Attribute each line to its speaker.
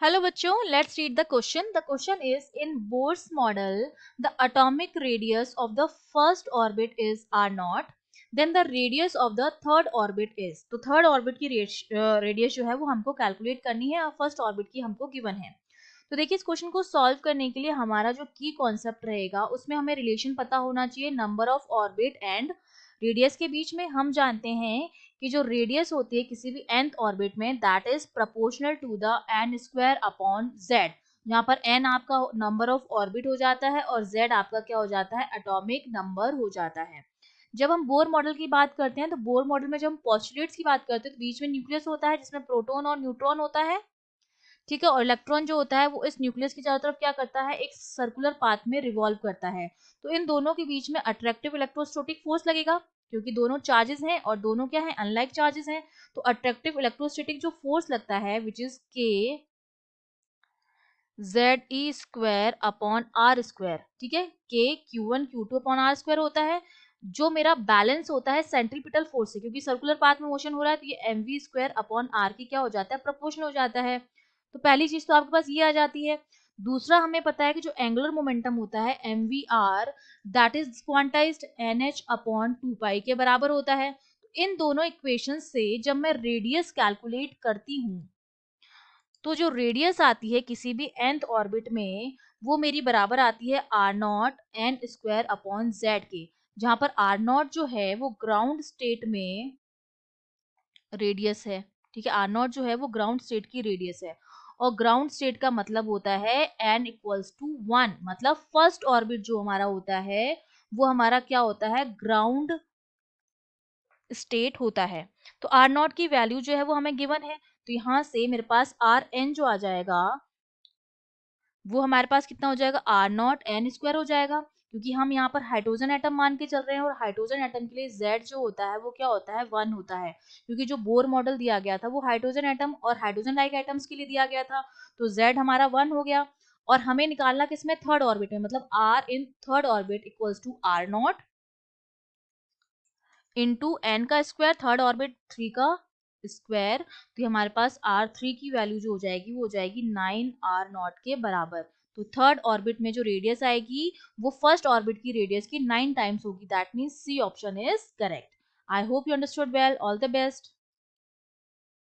Speaker 1: Hello बच्चों, let's read the question. The question is in Bohr's model, the atomic radius of the first orbit is r0. Then the radius of the third orbit is. तो third orbit की radius जो है वो हमको calculate करनी है और first orbit की हमको गिवन है. तो देखिए इस क्वेश्चन को सॉल्व करने के लिए हमारा जो की कॉन्सेप्ट रहेगा उसमें हमें रिलेशन पता होना चाहिए number of orbit and radius के बीच में. हम जानते हैं कि जो रेडियस होती है किसी भी nth ऑर्बिट में that is proportional to the n square upon z. यहाँ पर n आपका नंबर ऑफ ऑर्बिट हो जाता है और z आपका क्या हो जाता है, एटॉमिक नंबर हो जाता है. जब हम बोर मॉडल की बात करते हैं तो बोर मॉडल में जब हम पोस्टुलेट्स की बात करते हैं तो बीच में न्यूक्लियस होता है जिसमें प्रोटॉन और न्यूट्रॉन होता है, ठीक है. और इलेक्ट्रॉन जो होता है वो इस न्यूक्लियस की चारों तरफ क्या करता है, एक सर्कुलर पाथ में रिवॉल्व करता है. तो इन दोनों के बीच में अट्रैक्टिव इलेक्ट्रोस्टैटिक फोर्स लगेगा क्योंकि दोनों चार्जेस हैं और दोनों क्या है, अनलाइक चार्जेस हैं. तो अट्रैक्टिव इलेक्ट्रोस्टैटिक जो फोर्स लगता है which is K Z E square upon R square, ठीक है. के Q1 Q2 upon R square होता है जो मेरा बैलेंस होता है सेंट्रीपिटल फोर्स से, क्योंकि सर्कुलर पाथ में मोशन हो रहा है तो ये mv स्क्वायर अपॉन आर की क्या हो जाता है, प्रोपोर्शनल हो जाता है. तो पहली चीज तो आपके पास ये आ जाती है. दूसरा हमें पता है कि जो एंगुलर मोमेंटम होता है mvr that is quantized nh upon 2 पाई के बराबर होता है. तो इन दोनों इक्वेशन से जब मैं रेडियस कैलकुलेट करती हूँ तो जो रेडियस आती है किसी भी nth ऑर्बिट में वो मेरी बराबर आती है R naught N square upon Z के, जहां पर आर नॉट जो है वो ग्राउंड स्टेट में रेडियस है, ठीक है. आर नॉट जो है वो ग्राउंड स्टेट की रेडियस है और ग्राउंड स्टेट का मतलब होता है n इक्वल्स टू 1. मतलब फर्स्ट ऑर्बिट जो हमारा होता है वो हमारा क्या होता है, ग्राउंड स्टेट होता है. तो आर नॉट की वैल्यू जो है वो हमें गिवन है तो यहाँ से मेरे पास आर एन जो आ जाएगा वो हमारे पास कितना हो जाएगा, आर नॉट एन स्क्वायर हो जाएगा, क्योंकि हम यहाँ पर हाइड्रोजन एटम मान के चल रहे हैं और हाइड्रोजन एटम के लिए z जो होता है वो क्या होता है, 1 होता है. क्योंकि जो बोर मॉडल दिया गया था वो हाइड्रोजन एटम और हाइड्रोजन लाइक एटम्स के लिए दिया गया था तो z हमारा 1 हो गया. और हमें निकालना किसमें, थर्ड ऑर्बिट में, मतलब r in third orbit equals to R naught into N का स्क्वायर, थर्ड ऑर्बिट 3 का स्क्वायर. तो हमारे पास R3 की वैल्यू जो हो जाएगी वो हो जाएगी 9r0 के बराबर. तो थर्ड ऑर्बिट में जो रेडियस आएगी वो फर्स्ट ऑर्बिट की रेडियस की 9 टाइम्स होगी. That means C option is correct. I hope you understood well. All the best.